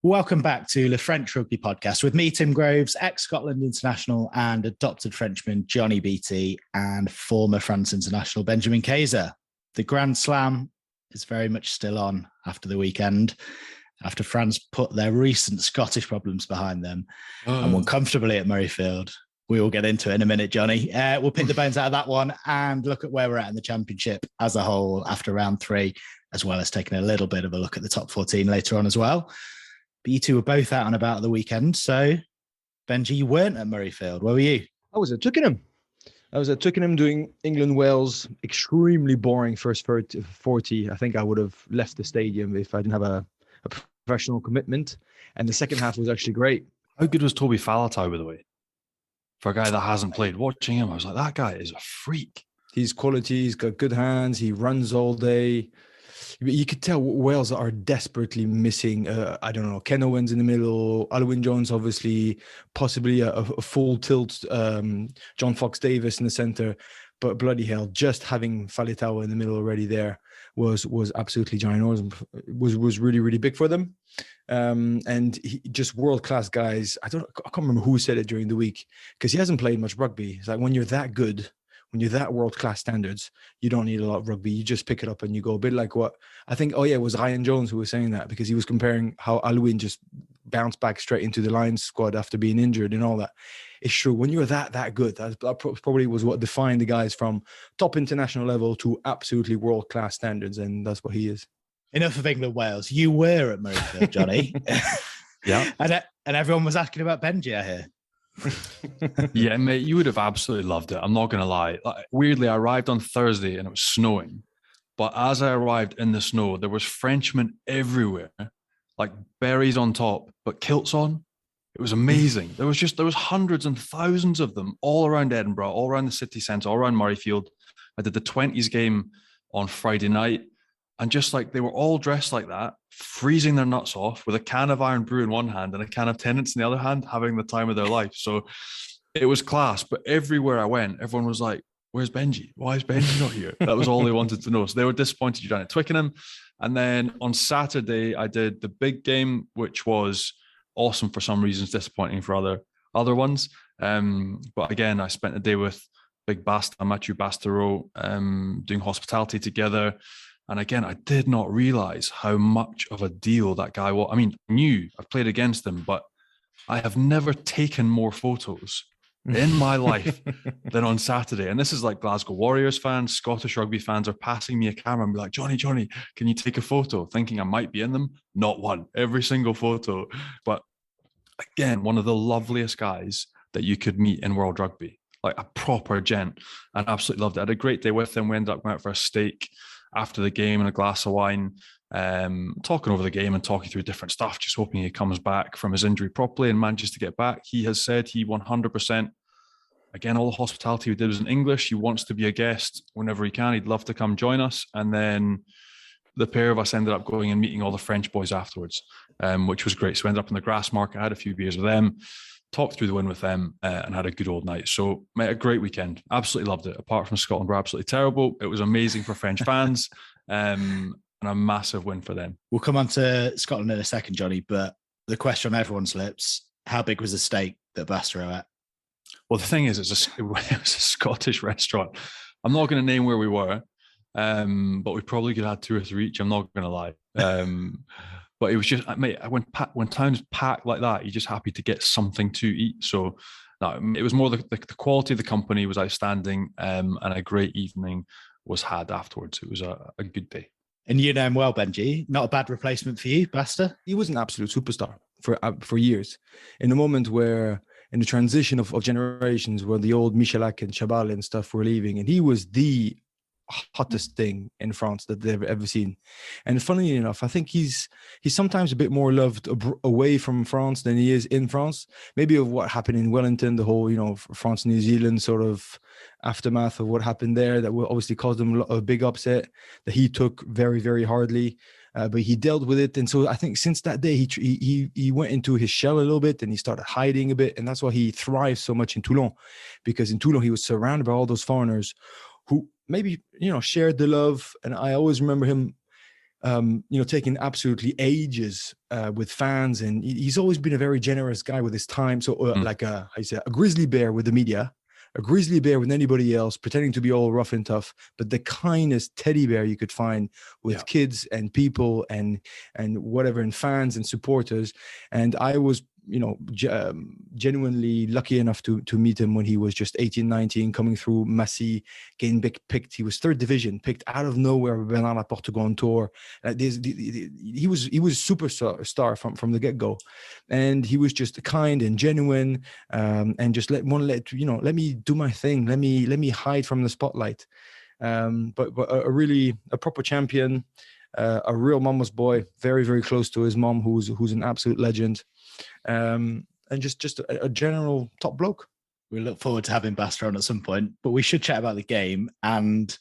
Welcome back to the French Rugby Podcast with me, Tim Groves, ex-Scotland international and adopted Frenchman Johnnie Beattie, and former France international Benjamin Kayser. The Grand Slam is very much still on after the weekend, after France put their recent Scottish problems behind them and won comfortably at Murrayfield. We will get into it in a minute, Johnny. We'll pick the bones out of that one and look at where we're at in the championship as a whole after round 3, as well as taking a little bit of a look at the top 14 later on as well. But you two were both out and about at the weekend. So, Benji, you weren't at Murrayfield. Where were you? I was at Twickenham. Doing England-Wales. Extremely boring first 40. I think I would have left the stadium if I didn't have a professional commitment. And the second half was actually great. How good was Toby Faletau, by the way? For a guy that hasn't played, watching him, I was like, that guy is a freak. He's quality. He's got good hands. He runs all day. You could tell Wales are desperately missing, Ken Owens in the middle, Alwyn Jones, obviously, possibly a full tilt, John Fox-Davis in the centre. But bloody hell, just having Faletau in the middle already there was absolutely ginormous. Was really, really big for them. And just world-class guys. I can't remember who said it during the week, because he hasn't played much rugby. It's like when you're that good, when you're that world-class standards, you don't need a lot of rugby. You just pick it up and you go. A bit like what I think, it was Ryan Jones who was saying that, because he was comparing how Alwyn just bounced back straight into the Lions squad after being injured and all that. It's true. When you're that good, that probably was what defined the guys from top international level to absolutely world-class standards. And that's what he is. Enough of England-Wales. You were at Murrayfield, Johnny. Yeah. And everyone was asking about Benji, I hear. Yeah, mate, you would have absolutely loved it. I'm not going to lie. Weirdly, I arrived on Thursday and it was snowing. But as I arrived in the snow, there was Frenchmen everywhere, like berries on top, but kilts on. It was amazing. There was hundreds and thousands of them all around Edinburgh, all around the city centre, all around Murrayfield. I did the 20s game on Friday night. And just like they were all dressed like that, freezing their nuts off with a can of Iron Brew in one hand and a can of Tennent's in the other hand, having the time of their life. So it was class. But everywhere I went, everyone was like, where's Benji? Why is Benji not here? That was all they wanted to know. So they were disappointed you down at Twickenham. And then on Saturday, I did the big game, which was awesome for some reasons, disappointing for other ones. But again, I spent the day with big Mathieu Bastareaud, doing hospitality together. And again, I did not realize how much of a deal that guy was. I mean, I knew I've played against him, but I have never taken more photos in my life than on Saturday. And this is like Glasgow Warriors fans, Scottish rugby fans are passing me a camera and be like, Johnny, can you take a photo? Thinking I might be in them. Not one. Every single photo. But again, one of the loveliest guys that you could meet in world rugby. Like a proper gent. And absolutely loved it. I had a great day with him. We ended up going out for a steak after the game and a glass of wine, talking over the game and talking through different stuff, just hoping he comes back from his injury properly and manages to get back. He has said he 100%, again, all the hospitality we did was in English. He wants to be a guest whenever he can. He'd love to come join us. And then the pair of us ended up going and meeting all the French boys afterwards, which was great. So we ended up in the grass market, had a few beers with them, talked through the win with them, and had a good old night. So, mate, a great weekend. Absolutely loved it. Apart from Scotland, we're absolutely terrible. It was amazing for French fans, and a massive win for them. We'll come on to Scotland in a second, Johnny, but the question on everyone's lips, how big was the steak that Bastareaud ate? Well, the thing is, it was a Scottish restaurant. I'm not going to name where we were, but we probably could have had 2 or 3 each. I'm not going to lie. But it was just, mate, when town's packed like that, you're just happy to get something to eat. So no, it was more the quality of the company was outstanding, and a great evening was had afterwards. It was a good day. And you know him well, Benji. Not a bad replacement for you, Basta? He was an absolute superstar for years. In the moment where, in the transition of generations, where the old Michalak and Chabal and stuff were leaving, and he was the hottest thing in France that they've ever seen. And funnily enough, I think he's sometimes a bit more loved away from France than he is in France. Maybe of what happened in Wellington, the whole, France, New Zealand sort of aftermath of what happened there that will obviously caused him a big upset that he took very, very hardly. But he dealt with it. And so I think since that day, he went into his shell a little bit and he started hiding a bit. And that's why he thrives so much in Toulon, because in Toulon, he was surrounded by all those foreigners who maybe, shared the love. And I always remember him taking absolutely ages with fans, and he's always been a very generous guy with his time. So like a grizzly bear with the media, a grizzly bear with anybody else, pretending to be all rough and tough, but the kindest teddy bear you could find with kids and people and whatever, and fans and supporters. And I was genuinely lucky enough to meet him when he was just 18, 19, coming through Massy, getting picked. He was third division, picked out of nowhere by Bernard Laporte to go on tour. He was a superstar from the get-go, and he was just kind and genuine, and just let me do my thing. Let me hide from the spotlight. But a proper champion, a real mama's boy, very, very close to his mom, who's an absolute legend. And just a general top bloke. We look forward to having Bastareaud at some point, but we should chat about the game. And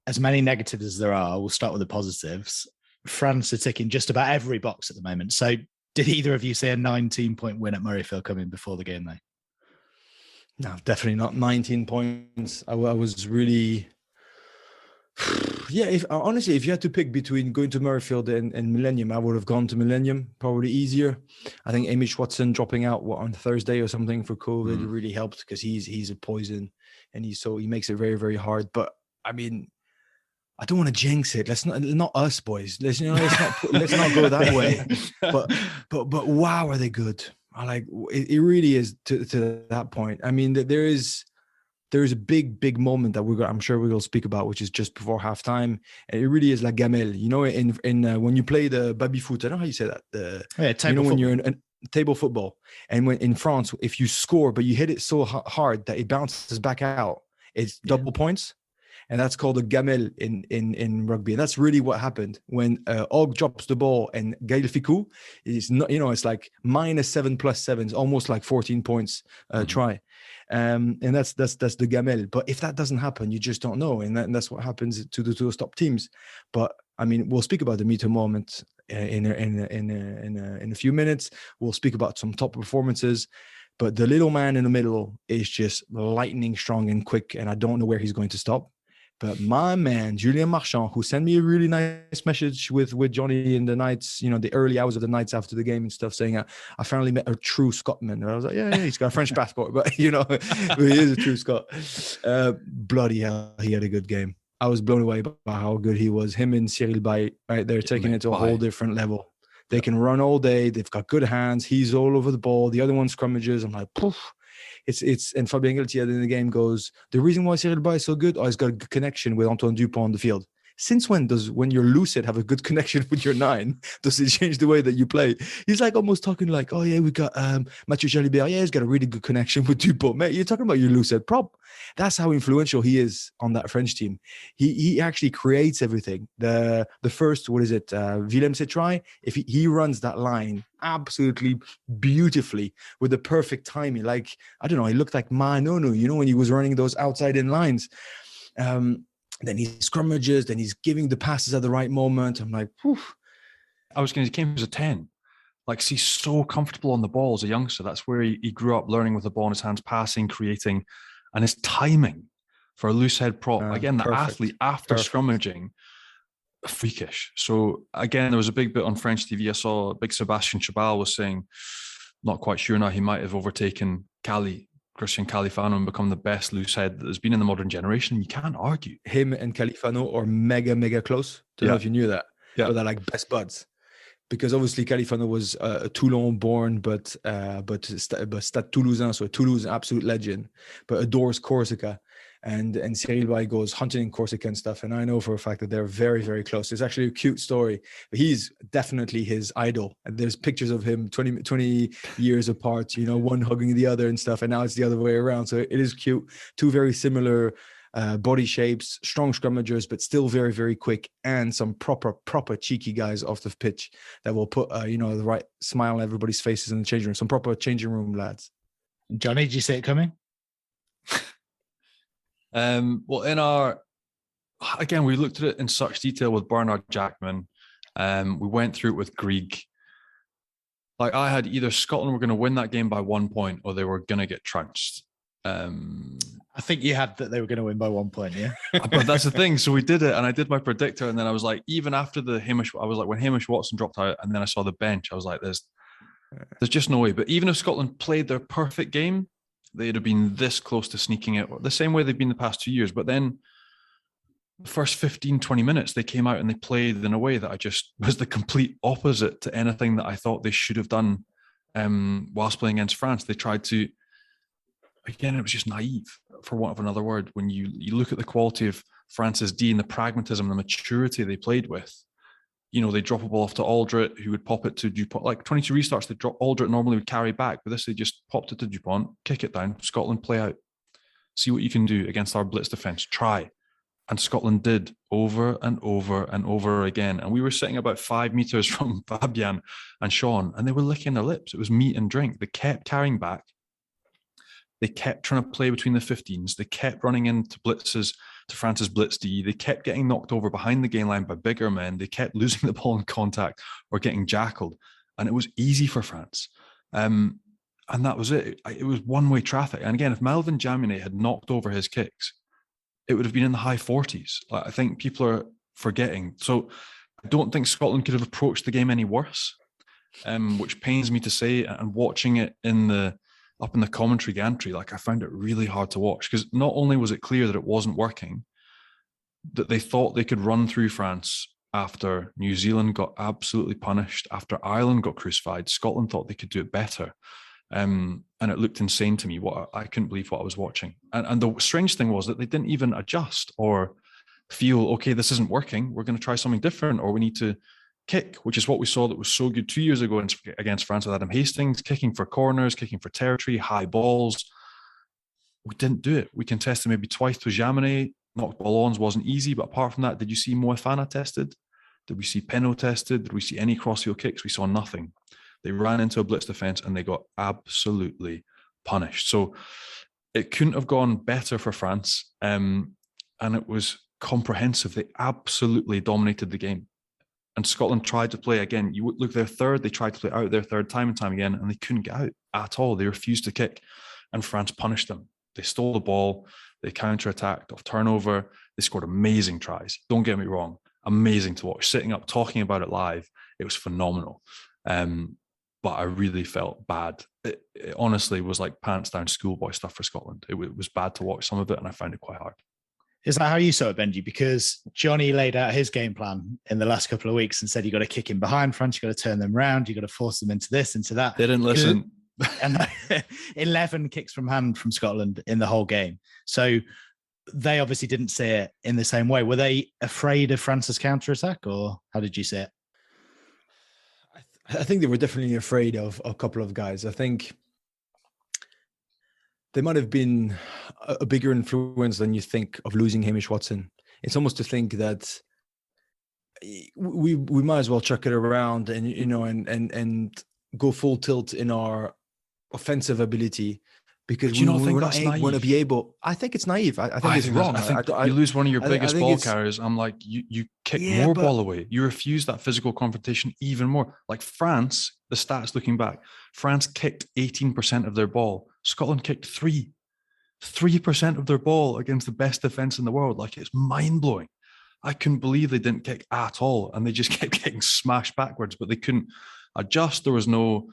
as many negatives as there are, we'll start with the positives. France are ticking just about every box at the moment. So did either of you see a 19-point win at Murrayfield coming before the game, though? No, definitely not 19 points. I was really... Yeah, if you had to pick between going to Murrayfield and Millennium, I would have gone to Millennium, probably easier. I think Amish Watson dropping out on Thursday or something for COVID really helped, because he's a poison, and he makes it very, very hard. But I mean, I don't want to jinx it. Let's not us boys. Let's not go that way. But wow, are they good? It really is to that point. I mean, there is a big moment that I'm sure we will speak about, which is just before halftime. And it really is la gamelle. In when you play the baby foot, I don't know how you say that. Table when you're in table football, and when in France, if you score but you hit it so hard that it bounces back out, it's double points. And that's called a gamelle in rugby. And that's really what happened when Og drops the ball and Gaël Ficou is not, it's like -7 + 7, it's almost like 14 points try. And that's the gamelle. But if that doesn't happen, you just don't know. And that's what happens to those top teams. But I mean, we'll speak about the meter moment in a few minutes. We'll speak about some top performances. But the little man in the middle is just lightning strong and quick. And I don't know where he's going to stop. But my man, Julien Marchand, who sent me a really nice message with Johnny in the nights, the early hours of the nights after the game and stuff, saying, I finally met a true Scotsman. And I was like, yeah, he's got a French passport, but, he is a true Scot. Bloody hell, he had a good game. I was blown away by how good he was. Him and Cyril Bay, right? They're taking it to a whole different level. They can run all day. They've got good hands. He's all over the ball. The other one scrummages. I'm like, poof. And Fabien Galthie at the end of the game goes, the reason why Cyril Bay is so good, he's got a good connection with Antoine Dupont on the field. Since when you're lucid, have a good connection with your 9? Does it change the way that you play? He's like almost talking like, oh yeah, we got Mathieu Jalibert. Yeah, he's got a really good connection with Dupont. Mate, you're talking about your lucid prop. That's how influential he is on that French team. He actually creates everything. The first, Willem try, if he runs that line absolutely beautifully with the perfect timing. Like, I don't know, he looked like Manonu, when he was running those outside in lines. Then he scrummages, then he's giving the passes at the right moment. I'm like, poof. He came as a 10. Like, he's so comfortable on the ball as a youngster. That's where he grew up, learning with the ball in his hands, passing, creating, and his timing for a loose head prop. Again, the athlete after scrummaging, freakish. So again, there was a big bit on French TV. I saw big Sebastian Chabal was saying, not quite sure now, he might have overtaken Christian Califano and become the best loose head that has been in the modern generation. You can't argue. Him and Califano are mega, mega close. Don't know if you knew that. Yeah. But they're like best buds. Because obviously Califano was a Toulon born, but Stade Toulousain, so a Toulouse absolute legend, but adores Corsica. And Cyril Bay goes hunting in Corsica and stuff. And I know for a fact that they're very, very close. It's actually a cute story. But he's definitely his idol. And there's pictures of him 20 years apart, one hugging the other and stuff. And now it's the other way around. So it is cute. Two very similar body shapes, strong scrummagers, but still very, very quick. And some proper cheeky guys off the pitch that will put, the right smile on everybody's faces in the changing room. Some proper changing room lads. Johnny, did you see it coming? Well, we looked at it in such detail with Bernard Jackman. We went through it with Grieg. Like, I had either Scotland were going to win that game by 1 point or they were going to get trounced. I think you had that they were going to win by 1 point, yeah? But that's the thing. So we did it, and I did my predictor, and then I was like, even after the Hamish, I was like, when Hamish Watson dropped out, and then I saw the bench, I was like, there's just no way. But even if Scotland played their perfect game, they'd have been this close to sneaking it, the same way they've been the past 2 years. But then the first 15, 20 minutes, they came out and they played in a way that I just was the complete opposite to anything that I thought they should have done whilst playing against France. They tried to, again, it was just naive, for want of another word. When you look at the quality of France's D and the pragmatism, the maturity they played with, they drop a ball off to Aldrit, who would pop it to Dupont. Like 22 restarts, they drop Aldrit normally would carry back, but this they just popped it to Dupont, kick it down, Scotland play out. See what you can do against our blitz defence. Try. And Scotland did over and over and over again. And we were sitting about 5 meters from Fabien and Sean, and they were licking their lips. It was meat and drink. They kept carrying back. They kept trying to play between the 15s. They kept running into blitzes, to France's blitz D. They kept getting knocked over behind the gain line by bigger men. They kept losing the ball in contact or getting jackled. And it was easy for France. And that was it. It was one-way traffic. And again, if Melvin Jaminet had knocked over his kicks, it would have been in the high 40s. Like, I think people are forgetting. So I don't think Scotland could have approached the game any worse, which pains me to say. And watching it up in the commentary gantry, like, I found it really hard to watch, because not only was it clear that it wasn't working, that they thought they could run through France after New Zealand got absolutely punished, after Ireland got crucified. Scotland thought they could do it better. And it looked insane to me. I couldn't believe what I was watching. And the strange thing was that they didn't even adjust or feel, okay, this isn't working, we're going to try something different, or we need to kick, which is what we saw that was so good 2 years ago against France with Adam Hastings, kicking for corners, kicking for territory, high balls. We didn't do it. We contested maybe twice to Jaminet, knocked ball-ons, wasn't easy. But apart from that, did you see Moefana tested? Did we see Pinot tested? Did we see any crossfield kicks? We saw nothing. They ran into a blitz defence and they got absolutely punished. So it couldn't have gone better for France. And it was comprehensive. They absolutely dominated the game. And Scotland tried to play again. You look, their third, they tried to play out their third time and time again, and they couldn't get out at all. They refused to kick, and France punished them. They stole the ball. They counter-attacked off turnover. They scored amazing tries. Don't get me wrong. Amazing to watch. Sitting up, talking about it live, it was phenomenal. But I really felt bad. It honestly was like pants down schoolboy stuff for Scotland. It was bad to watch some of it, and I found it quite hard. Is that how you saw it, Benji? Because Johnny laid out his game plan in the last couple of weeks and said, you got to kick in behind France, you got to turn them around, you got to force them into this, into that. They didn't listen. And 11 kicks from hand from Scotland in the whole game. So they obviously didn't see it in the same way. Were they afraid of France's counter-attack, or how did you see it? I think they were definitely afraid of a couple of guys. I think they might have been a bigger influence than you think of losing Hamish Watson. It's almost to think that we might as well chuck it around and and go full tilt in our offensive ability, because we're not going to be able. I think it's naive. I think it's wrong. I think you lose one of your biggest ball carriers. I'm like, you kick more ball away. You refuse that physical confrontation even more. Like France, the stats looking back, France kicked 18% of their ball. Scotland kicked 3% of their ball against the best defense in the world. Like, it's mind blowing. I couldn't believe they didn't kick at all, and they just kept getting smashed backwards. But they couldn't adjust. There was no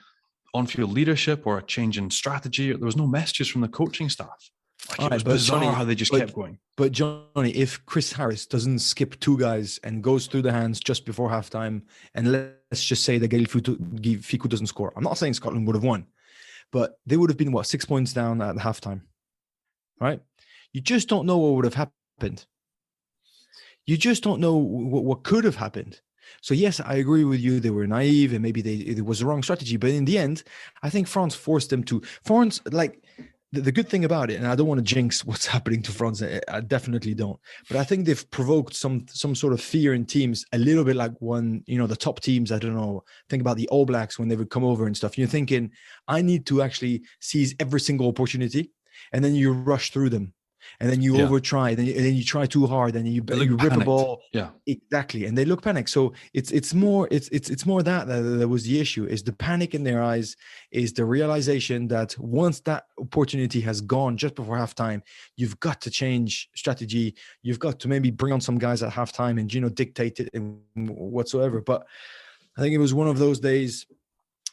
on-field leadership or a change in strategy. There was no messages from the coaching staff. Like, it was bizarre how they just kept going. But Johnny, if Chris Harris doesn't skip two guys and goes through the hands just before halftime, and let's just say that Fiku doesn't score, I'm not saying Scotland would have won, but they would have been 6 points down at halftime, right? You just don't know what would have happened. You just don't know what could have happened. So yes, I agree with you. They were naive, and maybe it was the wrong strategy. But in the end, I think France forced them to. France, like, the good thing about it, and I don't want to jinx what's happening to France. I definitely don't. But I think they've provoked some sort of fear in teams, a little bit like when, the top teams, I don't know, think about the All Blacks when they would come over and stuff. You're thinking, I need to actually seize every single opportunity, and then you rush through them. And then you over try, and then you try too hard, and you rip a ball. Yeah, exactly. And they look panicked. So it's more that was the issue. Is the panic in their eyes, is the realization that once that opportunity has gone just before halftime, you've got to change strategy. You've got to maybe bring on some guys at halftime and dictate it and whatsoever. But I think it was one of those days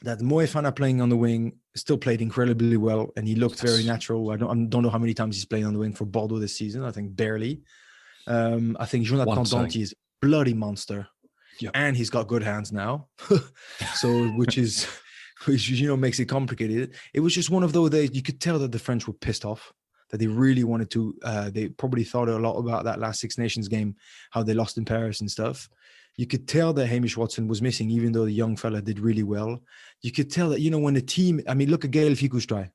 that Moefana playing on the wing still played incredibly well, and he looked very natural. I don't know how many times he's played on the wing for Bordeaux this season. I think barely. I think Jonathan Danty is a bloody monster, and he's got good hands now. So which makes it complicated. It was just one of those days you could tell that the French were pissed off, that they really wanted to. They probably thought a lot about that last Six Nations game, how they lost in Paris and stuff. You could tell that Hamish Watson was missing, even though the young fella did really well. You could tell that, when the team, look at Gaël Ficou's try.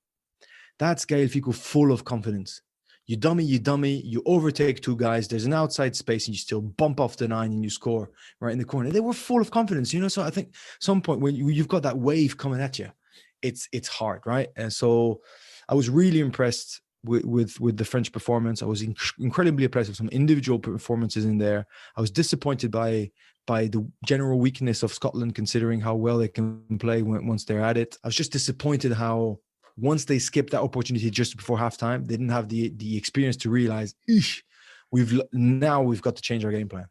That's Gaël Ficou full of confidence. You dummy, you overtake two guys. There's an outside space and you still bump off the 9 and you score right in the corner. They were full of confidence, So I think some point when you've got that wave coming at you, it's hard, right? And so I was really impressed with the French performance. I was incredibly impressed with some individual performances in there. I was disappointed by the general weakness of Scotland, considering how well they can play once they're at it. I was just disappointed how once they skipped that opportunity just before halftime, they didn't have the experience to realize, we've got to change our game plan.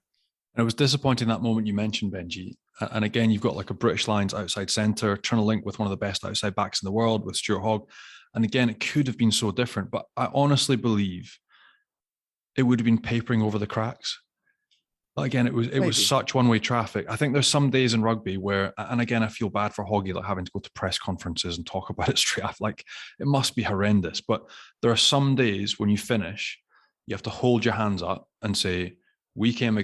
And it was disappointing that moment you mentioned, Benji. And again, you've got like a British Lions outside centre trying to link with one of the best outside backs in the world with Stuart Hogg. And again, it could have been so different, but I honestly believe it would have been papering over the cracks. But again, it was such one-way traffic. I think there's some days in rugby where, and again, I feel bad for Hoggy, like having to go to press conferences and talk about it straight after. Like, it must be horrendous. But there are some days when you finish, you have to hold your hands up and say, we came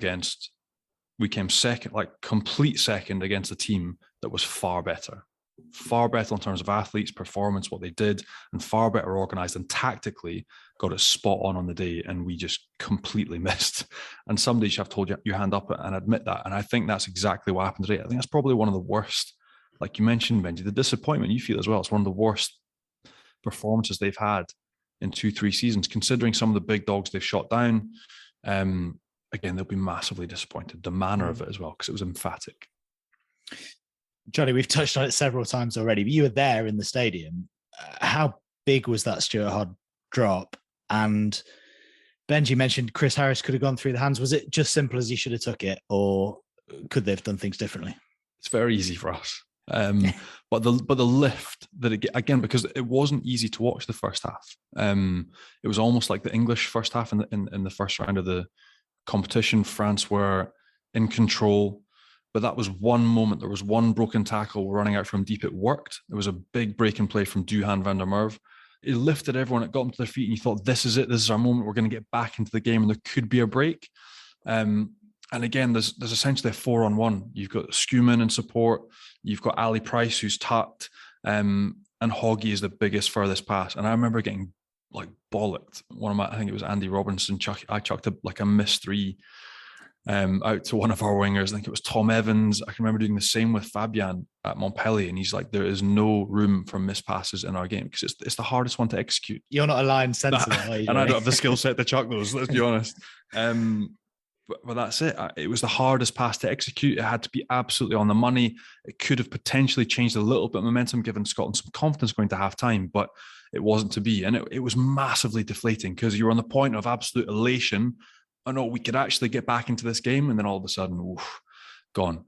second, like complete second against a team that was far better in terms of athletes, performance, what they did, and far better organized and tactically got it spot on the day, and we just completely missed. And some days you have to hold your hand up and admit that. And I think that's exactly what happened today. I think that's probably one of the worst, like you mentioned, Benji, the disappointment you feel as well. It's one of the worst performances they've had in 2-3 seasons, considering some of the big dogs they've shot down. Again, they'll be massively disappointed. The manner of it as well, because it was emphatic. Johnny, we've touched on it several times already, but you were there in the stadium. How big was that Stuart Hogg drop? And Benji mentioned Chris Harris could have gone through the hands. Was it just simple as he should have took it, or could they have done things differently? It's very easy for us. But the lift that it, again, because it wasn't easy to watch the first half. It was almost like the English first half in the first round of the competition. France were in control, but that was one moment. There was one broken tackle running out from deep. It worked. There was a big break in play from Duhan van der Merwe. It lifted everyone. It got them to their feet, and you thought, this is it. This is our moment. We're going to get back into the game, and there could be a break. And again, there's essentially a 4-on-1. You've got Skuman in support. You've got Ali Price, who's tucked, and Hoggy is the biggest furthest pass. And I remember getting like bollocked. I think it was Andy Robinson. I chucked a missed 3 out to one of our wingers. I think it was Tom Evans. I can remember doing the same with Fabien at Montpellier, and he's like, there is no room for missed passes in our game because it's the hardest one to execute. You're not a line sensitive, are you? And I don't have the skill set to chuck those, let's be honest. But that's it. It was the hardest pass to execute. It had to be absolutely on the money. It could have potentially changed a little bit of momentum, given Scotland some confidence going to half-time, but it wasn't to be. And it was massively deflating because you were on the point of absolute elation. Oh no, we could actually get back into this game. And then all of a sudden, gone.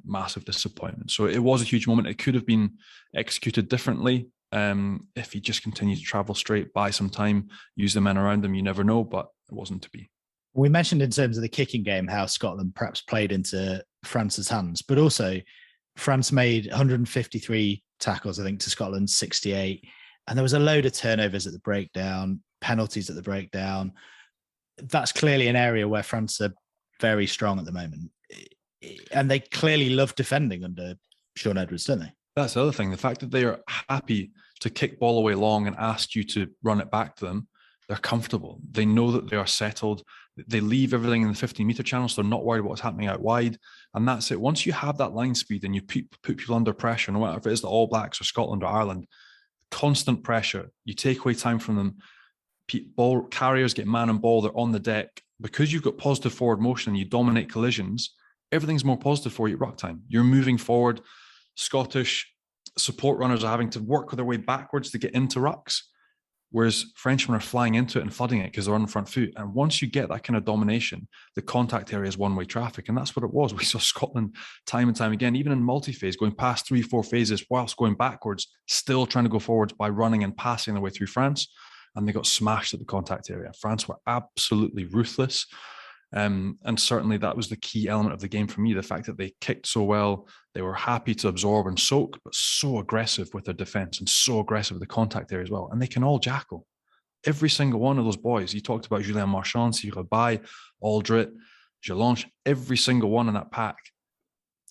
Massive disappointment. So it was a huge moment. It could have been executed differently. If he just continued to travel straight, buy some time, use the men around him, you never know, but it wasn't to be. We mentioned in terms of the kicking game how Scotland perhaps played into France's hands, but also France made 153 tackles, I think, to Scotland's 68. And there was a load of turnovers at the breakdown, penalties at the breakdown. That's clearly an area where France are very strong at the moment. And they clearly love defending under Sean Edwards, don't they? That's the other thing. The fact that they are happy to kick ball away long and ask you to run it back to them, they're comfortable. They know that they are settled. They leave everything in the 15-meter channel, so they're not worried about what's happening out wide. And that's it. Once you have that line speed and you put people under pressure, no matter if it is the All Blacks or Scotland or Ireland, constant pressure, you take away time from them, ball carriers get man and ball, they're on the deck. Because you've got positive forward motion and you dominate collisions, everything's more positive for you at ruck time. You're moving forward. Scottish support runners are having to work their way backwards to get into rucks, whereas Frenchmen are flying into it and flooding it because they're on the front foot. And once you get that kind of domination, the contact area is one-way traffic. And that's what it was. We saw Scotland time and time again, even in multi-phase, going past 3-4 phases whilst going backwards, still trying to go forwards by running and passing their way through France. And they got smashed at the contact area. France were absolutely ruthless. And certainly that was the key element of the game for me, the fact that they kicked so well, they were happy to absorb and soak, but so aggressive with their defense and so aggressive with the contact area as well. And they can all jackal. Every single one of those boys, you talked about Julien Marchand, Cyril Bay, Aldrit, Jalanche, every single one in that pack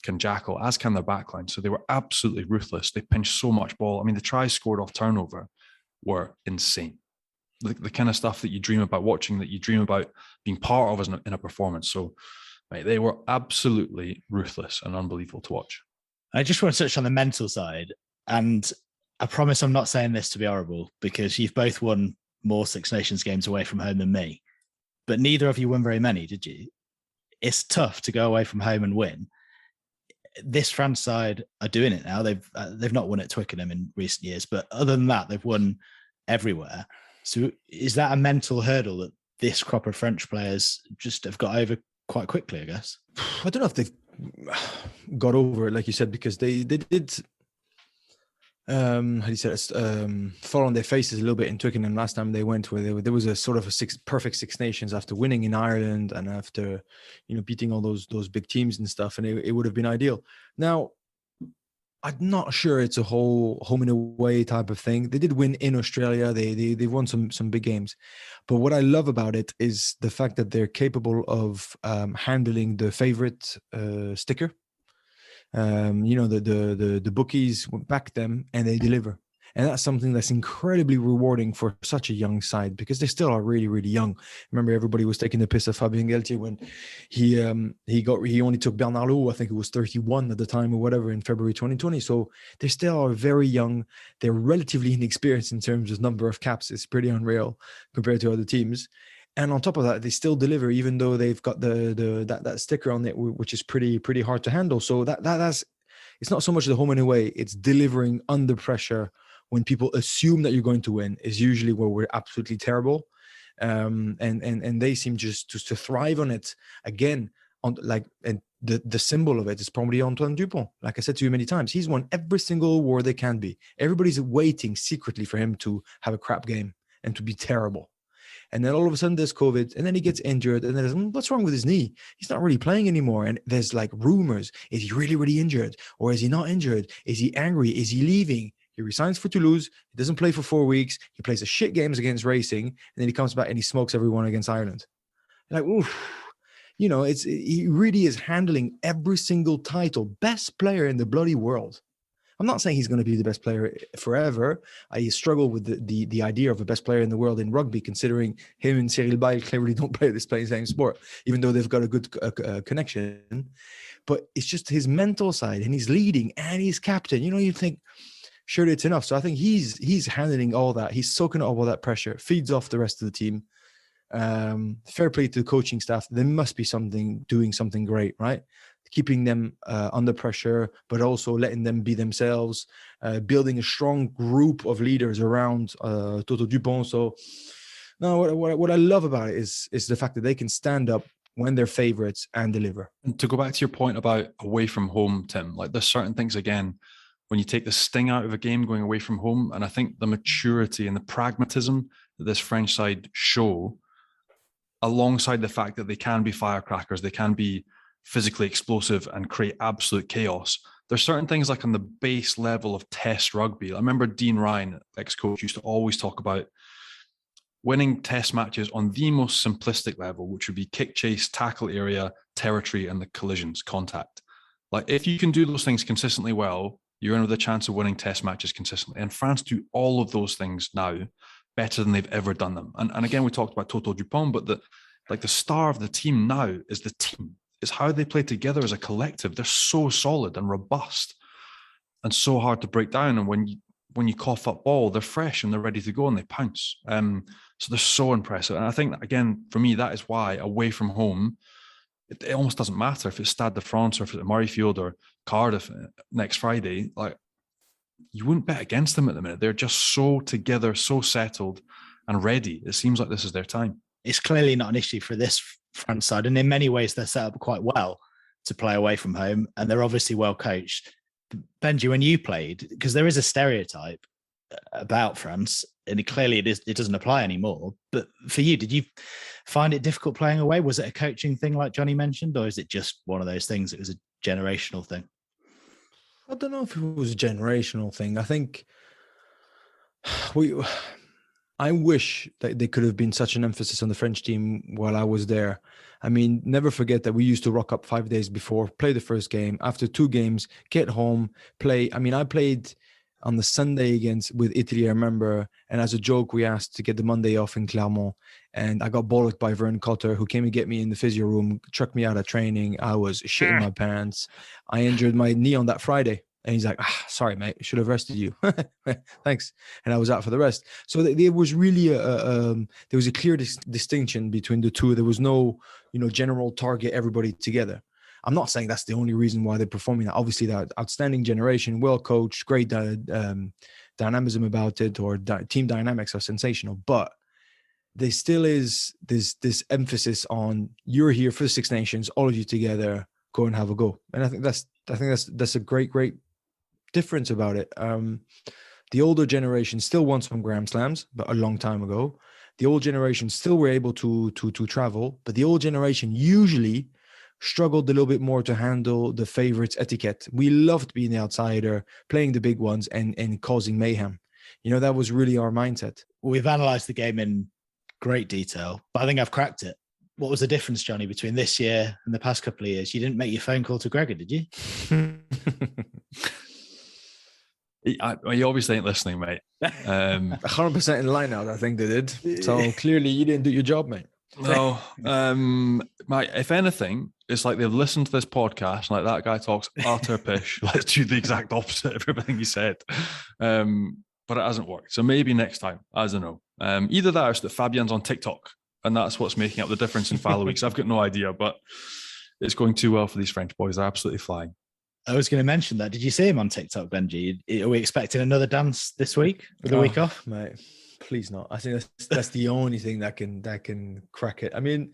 can jackal, as can their backline. So they were absolutely ruthless. They pinched so much ball. I mean, the tries scored off turnover were insane. The kind of stuff that you dream about watching, that you dream about being part of in a performance. So mate, they were absolutely ruthless and unbelievable to watch. I just want to touch on the mental side. And I promise I'm not saying this to be horrible, because you've both won more Six Nations games away from home than me. But neither of you won very many, did you? It's tough to go away from home and win. This France side are doing it now. They've not won at Twickenham in recent years, but other than that, they've won everywhere. So is that a mental hurdle that this crop of French players just have got over quite quickly, I guess? I don't know if they've got over it, like you said, because they did, how do you say it, fall on their faces a little bit in Twickenham last time they went, where there was a sort of a perfect Six Nations after winning in Ireland and after, beating all those big teams and stuff, and it would have been ideal. Now, I'm not sure it's a whole home and away type of thing. They did win in Australia. They won some big games. But what I love about it is the fact that they're capable of handling the favorite sticker. The bookies back them and they deliver. And that's something that's incredibly rewarding for such a young side, because they still are really, really young. Remember, everybody was taking the piss of Fabien Galthie when he only took Bernardo, I think it was 31 at the time or whatever, in February 2020. So they still are very young. They're relatively inexperienced in terms of number of caps. It's pretty unreal compared to other teams. And on top of that, they still deliver, even though they've got that sticker on it, which is pretty hard to handle. So that's it's not so much the home and away; it's delivering under pressure when people assume that you're going to win is usually where we're absolutely terrible. And they seem just to thrive on it again. And the symbol of it is probably Antoine Dupont. Like I said to you many times, he's won every single award they can be. Everybody's waiting secretly for him to have a crap game and to be terrible. And then all of a sudden there's COVID, and then he gets injured, and then there's, what's wrong with his knee? He's not really playing anymore. And there's like rumors, is he really, really injured? Or is he not injured? Is he angry? Is he leaving? He resigns for Toulouse. He doesn't play for 4 weeks. He plays a shit games against Racing, and then he comes back and he smokes everyone against Ireland. Like, oof, he really is handling every single title. Best player in the bloody world. I'm not saying he's going to be the best player forever. I struggle with the idea of a best player in the world in rugby, considering him and Cyril Bay clearly don't play the same sport, even though they've got a good connection. But it's just his mental side, and he's leading, and he's captain. You think, surely it's enough. So I think he's handling all that. He's soaking up all that pressure, feeds off the rest of the team. Fair play to the coaching staff. There must be doing something great, right? Keeping them under pressure, but also letting them be themselves, building a strong group of leaders around Toto Dupont. So, no, what I love about it is the fact that they can stand up when they're favorites and deliver. And to go back to your point about away from home, Tim, like there's certain things, again, when you take the sting out of a game going away from home, and I think the maturity and the pragmatism that this French side show, alongside the fact that they can be firecrackers, they can be physically explosive and create absolute chaos. There's certain things like on the base level of test rugby. I remember Dean Ryan, ex-coach, used to always talk about winning test matches on the most simplistic level, which would be kick chase, tackle area, territory, and the collisions, contact. Like if you can do those things consistently well, you're in with a chance of winning test matches consistently. And France do all of those things now better than they've ever done them. And again, we talked about Toto Dupont, but the star of the team now is the team. It's how they play together as a collective. They're so solid and robust and so hard to break down. And when when you cough up ball, they're fresh and they're ready to go and they pounce. So they're so impressive. And I think that, again, for me, that is why away from home, it almost doesn't matter if it's Stade de France or if it's Murrayfield or Cardiff next Friday. Like, you wouldn't bet against them at the minute. They're just so together, so settled and ready. It seems like this is their time. It's clearly not an issue for this France side. And in many ways, they're set up quite well to play away from home. And they're obviously well coached. Benji, when you played, because there is a stereotype about France, and it doesn't apply anymore. But for you, did you find it difficult playing away? Was it a coaching thing like Johnny mentioned, or is it just one of those things? It was a generational thing. I don't know if it was a generational thing. I think I wish that there could have been such an emphasis on the French team while I was there. I mean, never forget that we used to rock up 5 days before, play the first game. After 2 games, get home, play. I mean, I played on the Sunday with Italy, I remember. And as a joke, we asked to get the Monday off in Clermont. And I got bollocked by Vern Cotter, who came and get me in the physio room, chucked me out of training. I was shitting my pants. I injured my knee on that Friday. And he's like, sorry, mate, should have rested you. Thanks. And I was out for the rest. So there was really there was a clear distinction between the two. There was no, general target everybody together. I'm not saying that's the only reason why they're performing that. Obviously, that outstanding generation, well coached, great dynamism about it, or team dynamics are sensational. But there still is this emphasis on, you're here for the Six Nations, all of you together, go and have a go. And I think that's a great difference about it. The older generation still won some Grand Slams, but a long time ago. The old generation still were able to travel, but the old generation usually struggled a little bit more to handle the favorites etiquette. We loved being the outsider, playing the big ones and causing mayhem. That was really our mindset. We've analysed the game in great detail, but I think I've cracked it. What was the difference, Johnny, between this year and the past couple of years? You didn't make your phone call to Gregor, did you? You obviously ain't listening, mate. 100% in line out, I think they did. So clearly you didn't do your job, mate. No. Mate, if anything, it's like they've listened to this podcast, like, that guy talks utter pish. Let's do the exact opposite of everything he said. But it hasn't worked. So maybe next time, I don't know. Either that or it's that Fabien's on TikTok, and that's what's making up the difference in follow weeks. I've got no idea, but it's going too well for these French boys. They're absolutely flying. I was going to mention that. Did you see him on TikTok, Benji? Are we expecting another dance this week with the week off? Mate, please not. I think that's the only thing that can crack it. I mean,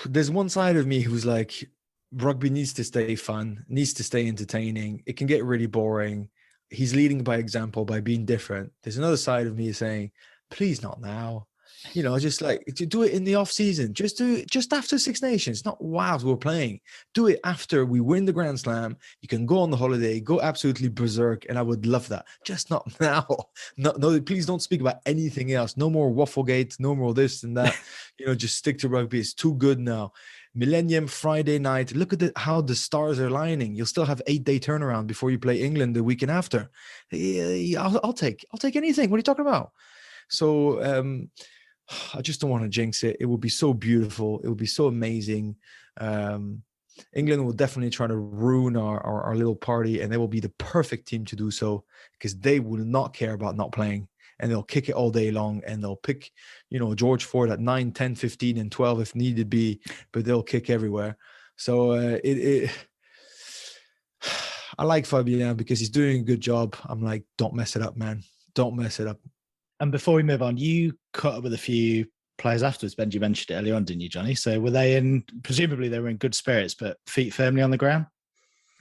there's one side of me who's like, rugby needs to stay fun, needs to stay entertaining. It can get really boring. He's leading by example by being different. There's another side of me saying, please not now. Just like, to do it in the off season. Just do it just after Six Nations, not whilst we're playing. Do it after we win the Grand Slam. You can go on the holiday, go absolutely berserk, and I would love that. Just not now. No, please don't speak about anything else. No more Wafflegate, no more this and that. Just stick to rugby. It's too good now. Millennium Friday night. Look at how the stars are lining. You'll still have 8-day turnaround before you play England the weekend after. I'll take anything. What are you talking about? So I just don't want to jinx it. It will be so beautiful. It will be so amazing. England will definitely try to ruin our little party, and they will be the perfect team to do so, because they will not care about not playing, and they'll kick it all day long, and they'll pick, George Ford at 9, 10, 15, and 12 if needed be, but they'll kick everywhere. So I like Fabien because he's doing a good job. I'm like, don't mess it up, man. Don't mess it up. And before we move on, you caught up with a few players afterwards. Benji mentioned it earlier on, didn't you, Johnny? So presumably they were in good spirits, but feet firmly on the ground?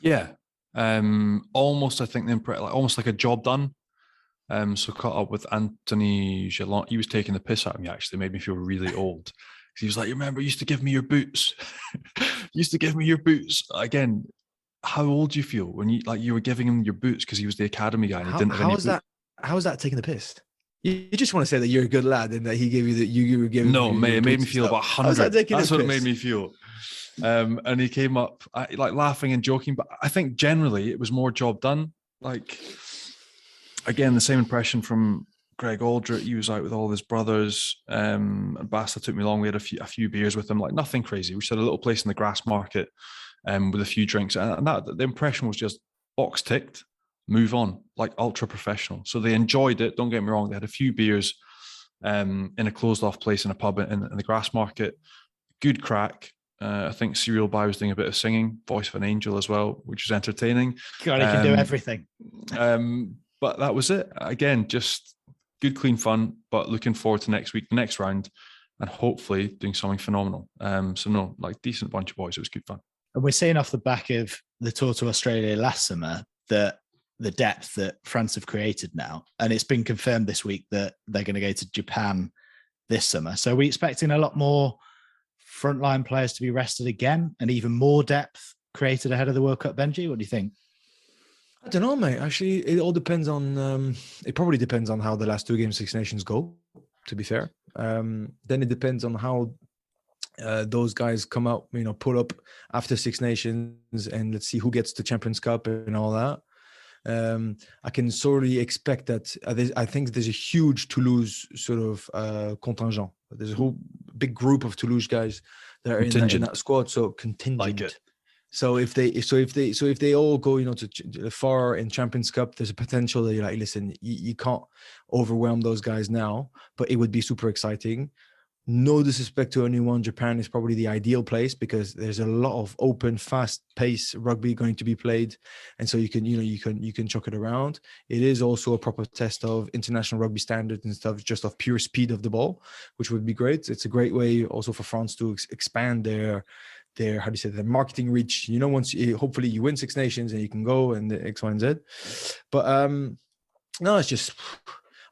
Yeah. Almost, I think, almost like a job done. So caught up with Anthony Gelon. He was taking the piss out of me, actually. Made me feel really old. He was like, you remember, you used to give me your boots. Again, how old do you feel when you were giving him your boots because he was the academy guy and he didn't have any boots? How is that taking the piss? You just want to say that you're a good lad and that he gave you that you were giving. No, mate, it made me feel about 100. That's what it made me feel. And he came up like laughing and joking, but I think generally it was more job done. Like, again, the same impression from Greg Aldrich. He was out with all of his brothers. And Basta took me along. We had a few beers with him, like nothing crazy. We just had a little place in the grass market with a few drinks. And that the impression was just box ticked. move on, like ultra professional. So they enjoyed it. Don't get me wrong. They had a few beers in a closed off place in a pub in the Grass Market. Good crack. I think Serial By was doing a bit of singing, Voice of an Angel as well, which was entertaining. God, he can do everything. But that was it. Again, just good, clean fun, but looking forward to next week, the next round, and hopefully doing something phenomenal. So no, like decent bunch of boys. It was good fun. And we're seeing off the back of the tour to Australia last summer that the depth that France have created now, and it's been confirmed this week that they're going to go to Japan this summer. So we're expecting a lot more frontline players to be rested again, and even more depth created ahead of the World Cup. Benji, what do you think? I don't know, mate. Actually, it all depends on. It probably depends on how the last 2 games, Six Nations go. To be fair, then it depends on how those guys come out. Pull up after Six Nations, and let's see who gets the Champions Cup and all that. I can sorely expect that. I think there's a huge Toulouse sort of contingent. There's a whole big group of Toulouse guys that are in that squad. So contingent. Like it. So if they all go, to far in Champions Cup, there's a potential that you're like, listen, you can't overwhelm those guys now, but it would be super exciting. No disrespect to anyone, Japan is probably the ideal place because there's a lot of open, fast-paced rugby going to be played, and so you can chuck it around. It is also a proper test of international rugby standards and stuff, just of pure speed of the ball, which would be great. It's a great way also for France to expand their their marketing reach. Once hopefully you win Six Nations and you can go and the X, Y, and Z. But no, it's just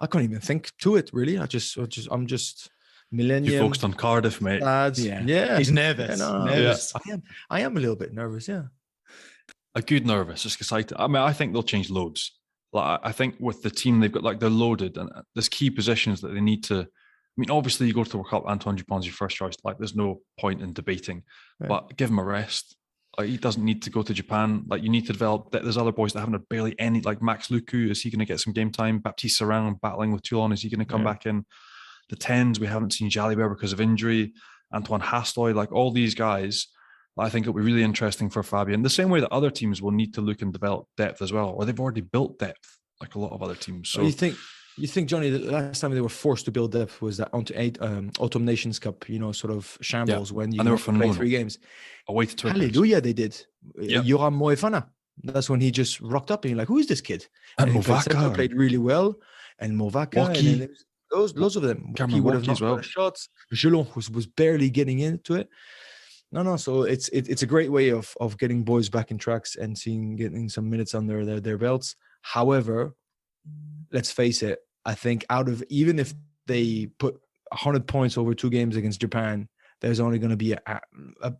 I can't even think to it really. I'm just. Millennium. You focused on Cardiff, mate. Yeah. He's nervous. Nervous. Yeah. I am a little bit nervous. Yeah. A good nervous, just excited. I mean, I think they'll change loads. Like, I think with the team they've got, like they're loaded, and there's key positions that they need to. I mean, obviously, you go to the World Cup, Antoine Dupont's your first choice. Like, there's no point in debating. Right. But give him a rest. Like, he doesn't need to go to Japan. Like, you need to develop. There's other boys that haven't barely any. Like Max Lucu, is he going to get some game time? Baptiste Sarang battling with Toulon, is he going to come back in? The 10s, we haven't seen Jalibert because of injury. Antoine Hastoy, like all these guys, I think it'll be really interesting for Fabien. The same way that other teams will need to look and develop depth as well, or they've already built depth, like a lot of other teams. So you think, Johnny, the last time they were forced to build depth was that Autumn Nations Cup, sort of shambles when you play 3 games. Away to Twitter. Hallelujah, they did. Yoram Moefana. That's when he just rocked up and you're like, who is this kid? And Movaka played really well. And Movaka. Loads of them. Cameron would have as well. Shots. Gelon was barely getting into it. No. So it's a great way of getting boys back in tracks and getting some minutes under their belts. However, let's face it. I think even if they put 100 points over 2 games against Japan, there's only going to be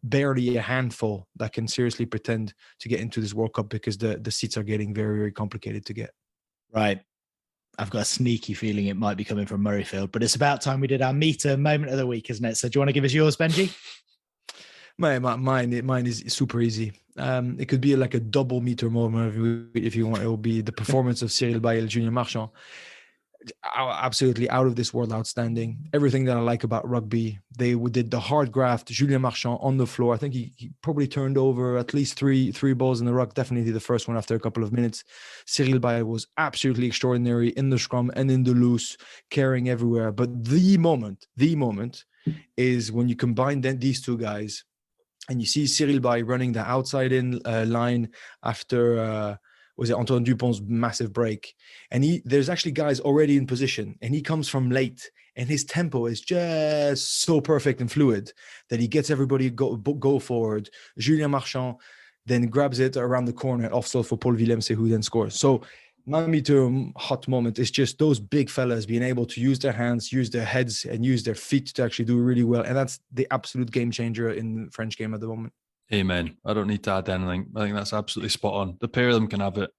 barely a handful that can seriously pretend to get into this World Cup because the seats are getting very, very complicated to get. Right. I've got a sneaky feeling it might be coming from Murrayfield, but it's about time we did our meter moment of the week, isn't it? So do you want to give us yours, Benji? Mine is super easy. It could be like a double meter moment if you want. It will be the performance of Cyril Baille, Julien Marchand. Absolutely out of this world, outstanding. Everything that I like about rugby. They did the hard graft. Julien Marchand on the floor. I think he probably turned over at least three balls in the ruck. Definitely the first one after a couple of minutes. Cyril Baille was absolutely extraordinary in the scrum and in the loose, carrying everywhere. But the moment is when you combine these 2 guys, and you see Cyril Baille running the outside in line after. Was it Antoine Dupont's massive break? And there's actually guys already in position, and he comes from late, and his tempo is just so perfect and fluid that he gets everybody go forward. Julien Marchand then grabs it around the corner offside for Paul Villemse, who then scores. So my meter hot moment is just those big fellas being able to use their hands, use their heads, and use their feet to actually do really well. And that's the absolute game changer in the French game at the moment. Amen. I don't need to add anything. I think that's absolutely spot on. The pair of them can have it.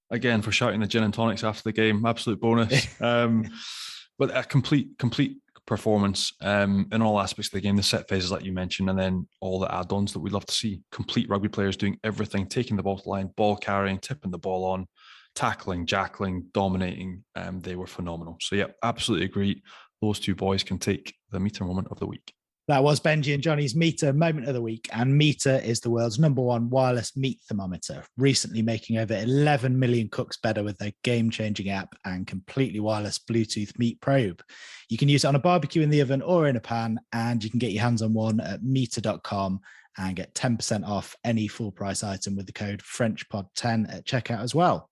Again, for shouting the gin and tonics after the game, absolute bonus. But a complete performance in all aspects of the game, the set phases like you mentioned, and then all the add-ons that we'd love to see. Complete rugby players doing everything, taking the ball to the line, ball carrying, tipping the ball on, tackling, jackling, dominating. They were phenomenal. So yeah, absolutely agree. Those 2 boys can take the meter moment of the week. That was Benji and Johnny's Meter Moment of the Week. And Meter is the world's #1 wireless meat thermometer, recently making over 11 million cooks better with their game-changing app and completely wireless Bluetooth meat probe. You can use it on a barbecue in the oven or in a pan, and you can get your hands on one at meter.com and get 10% off any full price item with the code FrenchPod10 at checkout as well.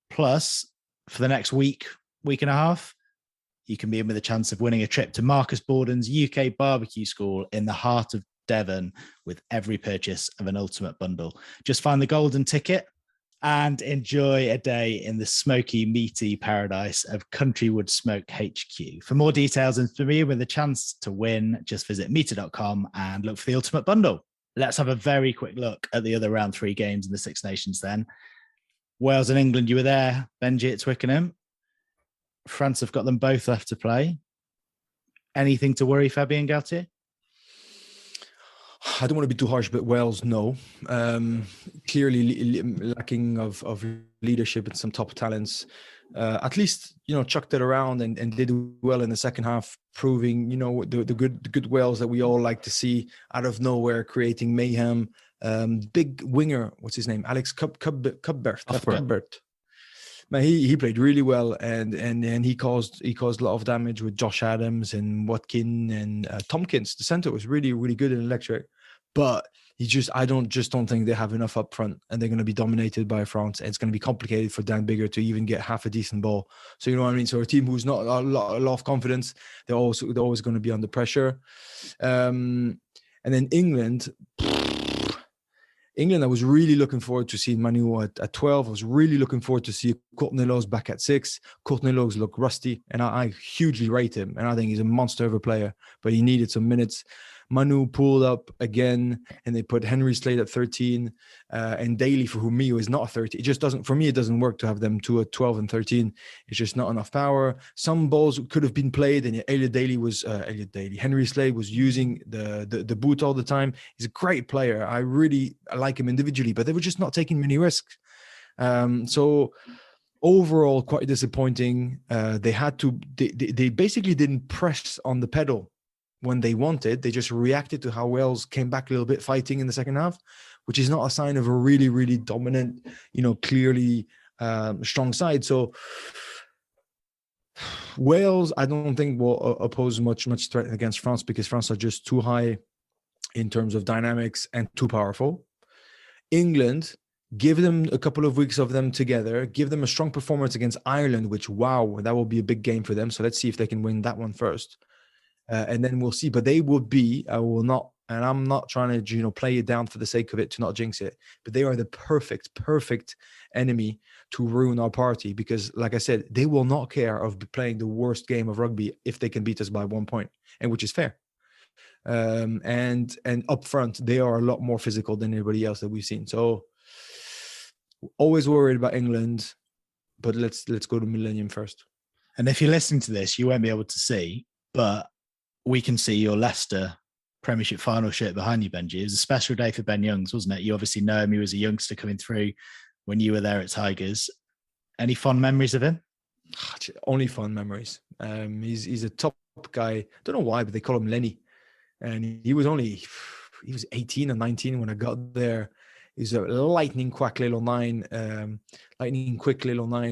Plus, for the next week and a half, you can be in with a chance of winning a trip to Marcus Borden's UK barbecue school in the heart of Devon with every purchase of an ultimate bundle. Just find the golden ticket and enjoy a day in the smoky, meaty paradise of Countrywood Smoke HQ. For more details and for me with a chance to win, just visit meter.com and look for the ultimate bundle. Let's have a very quick look at the other round 3 games in the Six Nations then. Wales and England, you were there, Benji, at Twickenham. France have got them both left to play. Anything to worry Fabien Galthie? I don't want to be too harsh, but Wales, no. Clearly lacking of leadership and some top talents. At least, chucked it around and did well in the second half, proving, the good Wales that we all like to see out of nowhere, creating mayhem. Big winger, what's his name? Alex Cuthbert. Man, he played really well, and he caused a lot of damage with Josh Adams and Watkin and Tompkins. The center was really, really good and electric, but I don't think they have enough up front, and they're going to be dominated by France. And it's going to be complicated for Dan Biggar to even get half a decent ball. So you know what I mean. So a team who's not a lot of confidence, they're always going to be under pressure. And then England, I was really looking forward to seeing Manu at 12. I was really looking forward to see Courtney-Lawes back at 6. Courtney-Lawes looked rusty, and I hugely rate him. And I think he's a monster of a player, but he needed some minutes. Manu pulled up again, and they put Henry Slade at 13 and Daly, for whom is not a 13. It just doesn't, for me, it doesn't work to have them two at 12 and 13. It's just not enough power. Some balls could have been played, and Henry Slade was using the boot all the time. He's a great player. I like him individually, but they were just not taking many risks. So overall, quite disappointing. They basically didn't press on the pedal when they wanted. They just reacted to how Wales came back a little bit fighting in the second half, which is not a sign of a really, really dominant, clearly strong side. So Wales, I don't think will oppose much threat against France, because France are just too high in terms of dynamics and too powerful. England, give them a couple of weeks of them together, give them a strong performance against Ireland, which, wow, that will be a big game for them. So let's see if they can win that one first. And then we'll see. But they would be, I will not, and I'm not trying to, play it down for the sake of it to not jinx it, but they are the perfect enemy to ruin our party, because, like I said, they will not care of playing the worst game of rugby if they can beat us by 1 point, and which is fair. And up front, they are a lot more physical than anybody else that we've seen. So always worried about England, but let's go to Millennium first. And if you're listening to this, you won't be able to see, but we can see your Leicester Premiership final shirt behind you, Benji. It was a special day for Ben Youngs, wasn't it? You obviously know him. He was a youngster coming through when you were there at Tigers. Any fond memories of him? Only fond memories. He's a top guy. Don't know why, but they call him Lenny. And he was 18 or 19 when I got there. He's a lightning quick little nine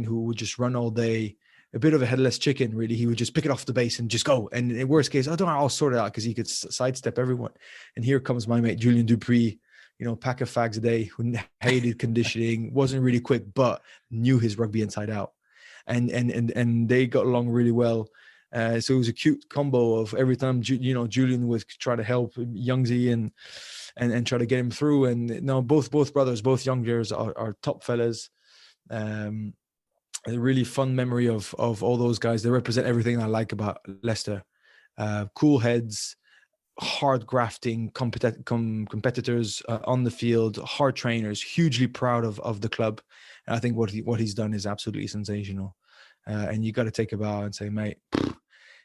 who would just run all day. A bit of a headless chicken, really. He would just pick it off the base and just go. And in worst case, I'll sort it out, because he could sidestep everyone. And here comes my mate, Julian Dupree, pack of fags a day, who hated conditioning, wasn't really quick, but knew his rugby inside out. And they got along really well. So it was a cute combo of every time, Julian would try to help Youngsy and try to get him through. And now both brothers, both youngers are top fellas. A really fun memory of all those guys. They represent everything I like about Leicester. Cool heads, hard grafting competitors on the field, hard trainers, hugely proud of the club. And I think what he's done is absolutely sensational. And you got to take a bow and say, mate,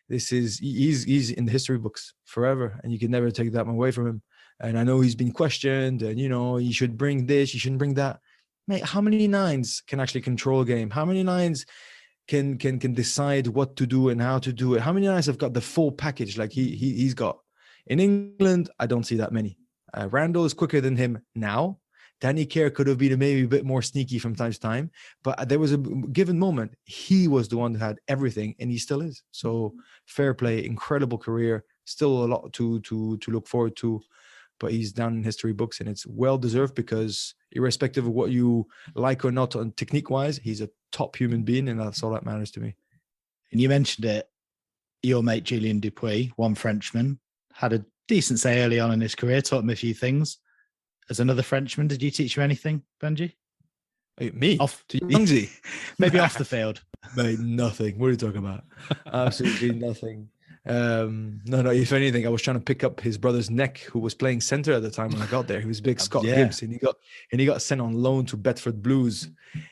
he's in the history books forever, and you can never take that away from him. And I know he's been questioned, and you should bring this, you shouldn't bring that. Mate, how many nines can actually control a game? How many nines can decide what to do and how to do it? How many nines have got the full package like he's got? In England, I don't see that many. Randall is quicker than him now. Danny Kerr could have been maybe a bit more sneaky from time to time, but there was a given moment he was the one that had everything, and he still is. So fair play, incredible career, still a lot to look forward to, but he's down in history books, and it's well deserved because irrespective of what you like or not on technique wise, he's a top human being, and that's all that matters to me. And you mentioned it, your mate Julien Dupuis, one Frenchman, had a decent say early on in his career, taught him a few things. As another Frenchman, did you teach you anything, Benji? Me? Off to Youngsy? Maybe off the field. Mate, nothing. What are you talking about? Absolutely nothing. No. If anything, I was trying to pick up his brother's neck, who was playing centre at the time when I got there. He was big Scott Gibbs, and he got sent on loan to Bedford Blues.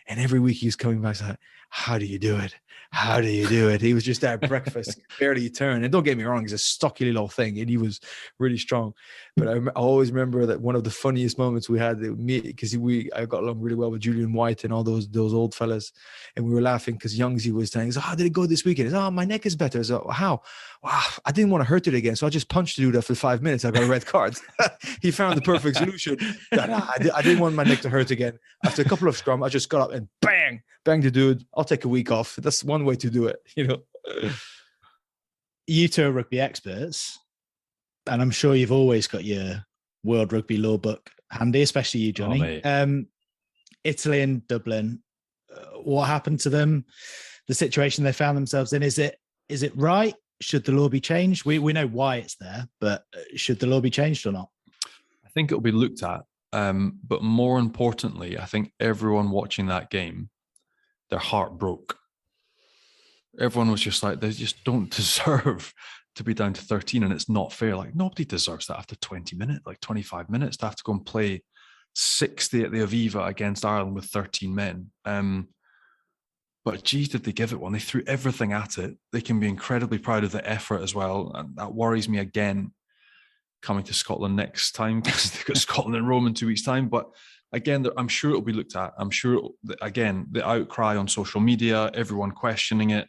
And every week he was coming back like, "How do you do it? How do you do it?" He was just there at breakfast, barely turned. And don't get me wrong, he's a stocky little thing, and he was really strong. But I always remember that one of the funniest moments we had, because I got along really well with Julian White and all those old fellas, and we were laughing because Youngsy was saying, "So how did it go this weekend?" "Oh, my neck is better." So how? Wow, I didn't want to hurt it again, so I just punched the dude after 5 minutes. I got a red card. He found the perfect solution. I didn't want my neck to hurt again. After a couple of scrum, I just got up and bang the dude. I'll take a week off. That's one way to do it, you know. You two are rugby experts, and I'm sure you've always got your World Rugby Law book handy, especially you, Johnny. Italy and Dublin, what happened to them? The situation they found themselves in, is it right? Should the law be changed? We know why it's there, but should the law be changed or not? I think it'll be looked at. But more importantly, I think everyone watching that game, their heart broke. Everyone was just like, they just don't deserve to be down to 13, and it's not fair. Like, nobody deserves that after 20 minutes, like 25 minutes, to have to go and play 60 at the Aviva against Ireland with 13 men. But geez, did they give it one? They threw everything at it. They can be incredibly proud of the effort as well. And that worries me again, coming to Scotland next time, because they've got Scotland and Rome in 2 weeks' time. But again, I'm sure it'll be looked at. I'm sure, again, the outcry on social media, everyone questioning it.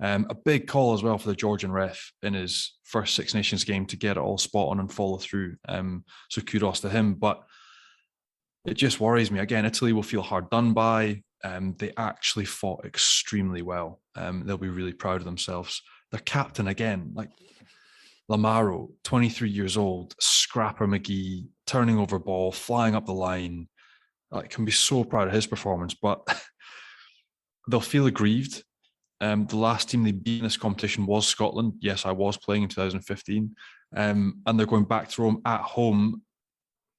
A big call as well for the Georgian ref in his first Six Nations game to get it all spot on and follow through. So kudos to him. But it just worries me. Again, Italy will feel hard done by. They actually fought extremely well. They'll be really proud of themselves. Their captain, again, like Lamaro, 23 years old, Scrapper McGee, turning over ball, flying up the line. Like, can be so proud of his performance, but they'll feel aggrieved. The last team they beat in this competition was Scotland. Yes, I was playing in 2015. And they're going back to Rome at home,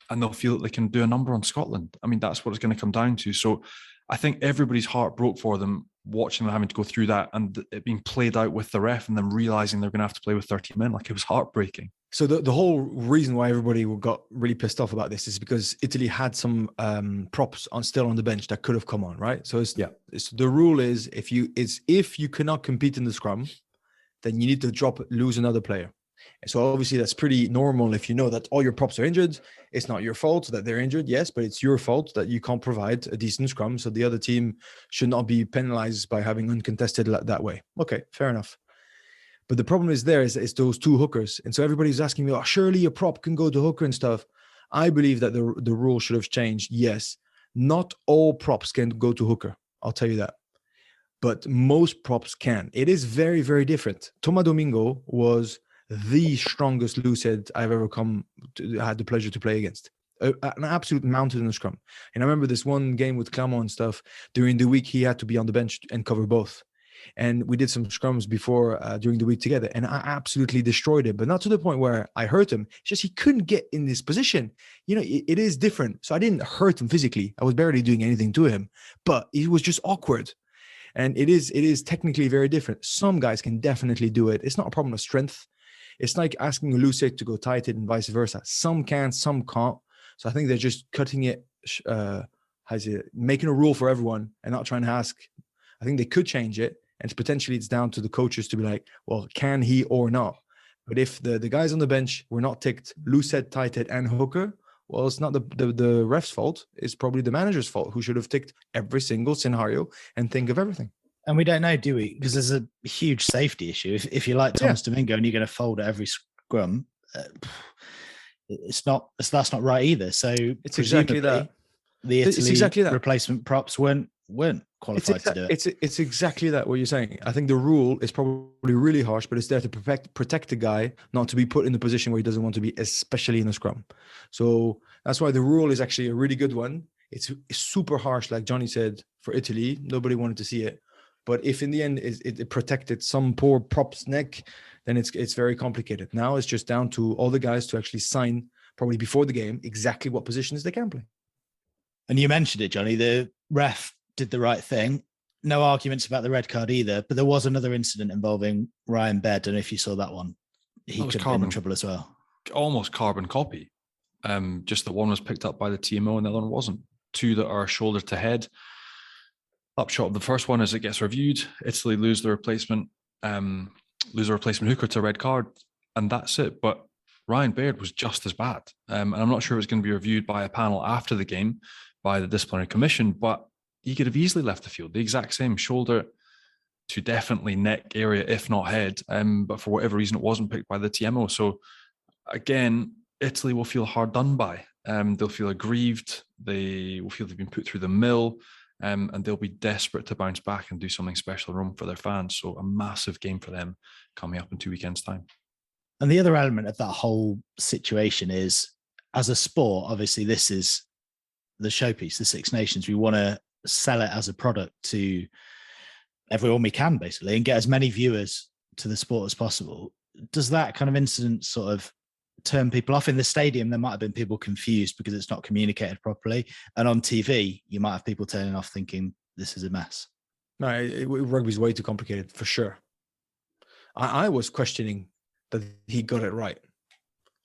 and they'll feel that they can do a number on Scotland. I mean, that's what it's going to come down to. So I think everybody's heart broke for them, watching them having to go through that and it being played out with the ref and them realizing they're going to have to play with 13 men. Like, it was heartbreaking. So the whole reason why everybody got really pissed off about this is because Italy had some props still on the bench that could have come on, right? So the rule is if you cannot compete in the scrum, then you need to lose another player. So obviously that's pretty normal if you know that all your props are injured. It's not your fault that they're injured, yes, but it's your fault that you can't provide a decent scrum. So the other team should not be penalized by having uncontested that way. Okay, fair enough. But the problem is those two hookers. And so everybody's asking me, "Oh, surely a prop can go to hooker and stuff." I believe that the rule should have changed. Yes, not all props can go to hooker. I'll tell you that. But most props can. It is very, very different. Toma Domingo was the strongest loosehead I've ever had the pleasure to play against. An absolute mountain in the scrum. And I remember this one game with Clermont and stuff. During the week, he had to be on the bench and cover both. And we did some scrums before during the week together, and I absolutely destroyed him, but not to the point where I hurt him. It's just he couldn't get in this position. You know, it is different. So I didn't hurt him physically. I was barely doing anything to him, but it was just awkward. And it is technically very different. Some guys can definitely do it. It's not a problem of strength. It's like asking a loose head to go tight and vice versa. Some can, some can't. So I think they're just cutting it, making a rule for everyone and not trying to ask. I think they could change it. And it's down to the coaches to be like, well, can he or not? But if the guys on the bench were not ticked loose head, tight head, and hooker, well, it's not the ref's fault. It's probably the manager's fault, who should have ticked every single scenario and think of everything. And we don't know, do we? Because there's a huge safety issue. If you like Thomas Domingo and you're going to fold at every scrum, That's not right either. So it's exactly that. The Italy replacement props weren't qualified to do it. It's exactly that what you're saying. I think the rule is probably really harsh, but it's there to protect the guy not to be put in a position where he doesn't want to be, especially in a scrum. So that's why the rule is actually a really good one. It's super harsh, like Johnny said, for Italy. Nobody wanted to see it. But if in the end it protected some poor prop's neck, then it's very complicated. Now it's just down to all the guys to actually sign, probably before the game, exactly what positions they can play. And you mentioned it, Johnny, the ref did the right thing. No arguments about the red card either, but there was another incident involving Ryan Baird. I don't know if you saw that one. He could have been in trouble as well. Almost carbon copy. Just that one was picked up by the TMO and the other one wasn't. Two that are shoulder to head. Upshot of the first one is it gets reviewed. Italy lose the replacement hooker to a red card, and that's it. But Ryan Baird was just as bad. And I'm not sure it was going to be reviewed by a panel after the game by the disciplinary commission, but he could have easily left the field. The exact same shoulder to definitely neck area, if not head. But for whatever reason, it wasn't picked by the TMO. So again, Italy will feel hard done by. They'll feel aggrieved. They will feel they've been put through the mill. And they'll be desperate to bounce back and do something special in Rome for their fans. So a massive game for them coming up in 2 weekends' time. And the other element of that whole situation is, as a sport, obviously this is the showpiece, the Six Nations. We want to sell it as a product to everyone we can, basically, and get as many viewers to the sport as possible. Does that kind of incident sort of turn people off? In the stadium, there might have been people confused because it's not communicated properly. And on TV, you might have people turning off thinking this is a mess. No, rugby's way too complicated, for sure. I was questioning that he got it right.